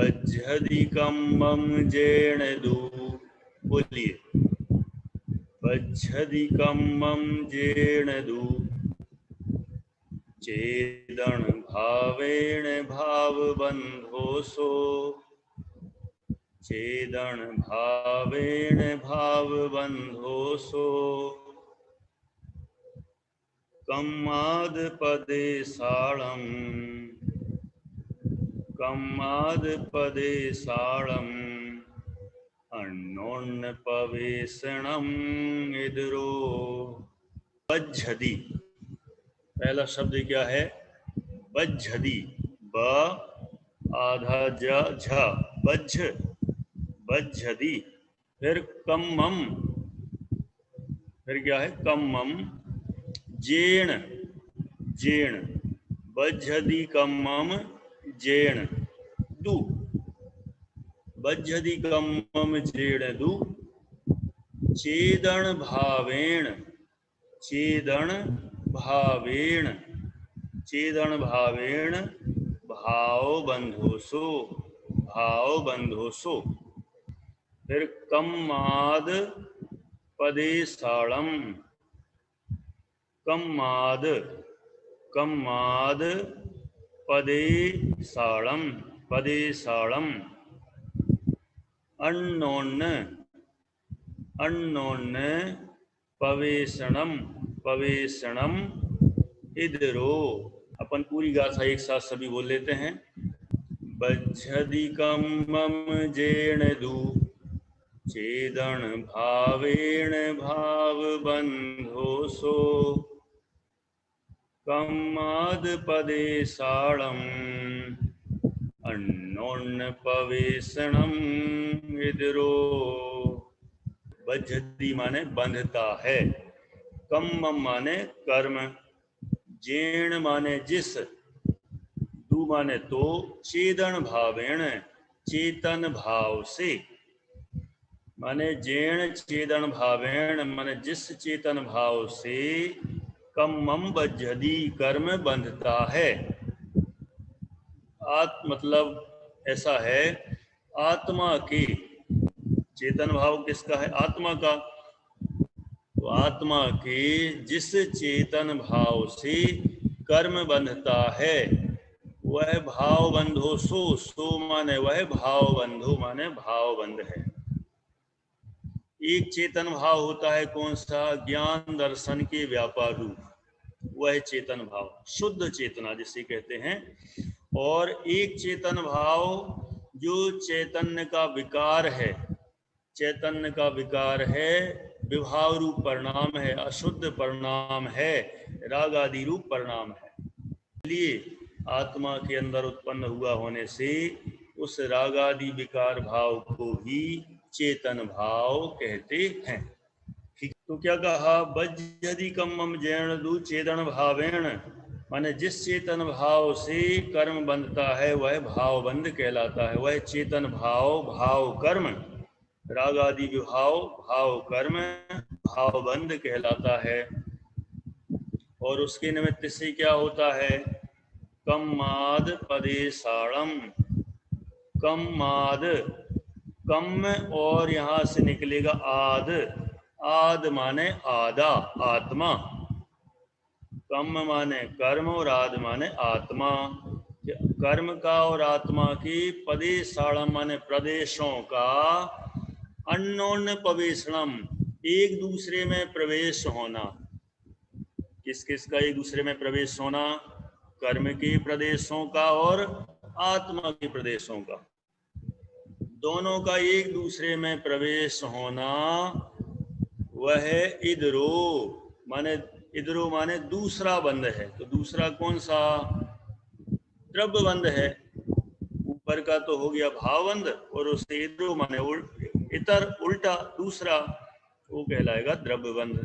बज्झति कम्मं जेण दू, बोलिए, बज्झति कम्मं जेण दू, चेदन भावेण भावबन्धोऽसो, चेदन भावेण भावबन्धोऽसो, कम्मादपदे साळं, कम्मादपदे साळं, अन्योन्यपवेशणं इदरो। बज्झति, पहला शब्द क्या है? बज्झति, ब आधा ज झ, बज्झ, बज्झति। फिर कम्मम, फिर क्या है? कम्मम, जेण, जेण, बज्झति कम्मम जेण दू, बज्झति कम्मम जेण दू, चेदन भावेण, चेदन भावेण, चेदन भावेण भावबन्धोऽसो, भावबन्धोऽसो। फिर कम्माद पदे साळं, कम्माद, कम्माद पदे साळं, पदे साळं, अन्योन्य, अन्योन्य पवेशणं, पवेशणं इदरो। अपन पूरी गाथा एक साथ सभी बोल लेते हैं। बज्झति कम्मं जेण दू, चेदन भावेण भावबन्धोऽसो, कम्मादपदे साळं, अन्योन्यपवेशणं इदरो। बज्झति माने बंधता है, कम्मम माने कर्म, जेण माने जिस, दू माने तो, चेदन भावेण चेतन भाव से, माने जेण चेदन भावेण माने जिस चेतन भाव से, कम्मम बज्झति कर्म बंधता है। मतलब ऐसा है, आत्मा के, चेतन भाव किसका है? आत्मा का। तो आत्मा के जिस चेतन भाव से कर्म बंधता है, वह भाव बंधो सो, सो माने वह, भाव बंधो माने भाव बंध है। एक चेतन भाव होता है कौन सा? ज्ञान दर्शन के व्यापार रूप, वह चेतन भाव, शुद्ध चेतना जिसे कहते हैं। और एक चेतन भाव जो चैतन्य का विकार है, चैतन्य का विकार है, विभाव रूप परिणाम है, अशुद्ध परिणाम है, राग आदि रूप परिणाम है। इसलिए आत्मा के अंदर उत्पन्न हुआ होने से उस राग आदि विकार भाव को ही चेतन भाव कहते हैं। ठीक, तो क्या कहा? बज्झति कम्मम जेण दू, चेतन भावेण माने जिस चेतन भाव से कर्म बंधता है वह भाव बंध कहलाता है। वह चेतन भाव, भाव कर्म, राग आदि विभाव, भाव कर्म, भाव बंध कहलाता है। और उसके निमित्त से क्या होता है? कम्माद पदे साळं, कम्माद, कम और यहां से निकलेगा आद, आद माने आदा, आत्मा, कम माने कर्म और आद माने आत्मा। कर्म का और आत्मा की पदे साळं माने प्रदेशों का, अन्योन्य पवेशणम एक दूसरे में प्रवेश होना। किस किस का एक दूसरे में प्रवेश होना? कर्म के प्रदेशों का और आत्मा के प्रदेशों का, दोनों का एक दूसरे में प्रवेश होना, वह इदरो माने, इदरो माने दूसरा बंध है। तो दूसरा कौन सा? द्रव्य बंध है। ऊपर का तो हो गया भावबंध, और उससे इदरो माने इतर, उल्टा दूसरा, वो कहलाएगा द्रव्य बंध।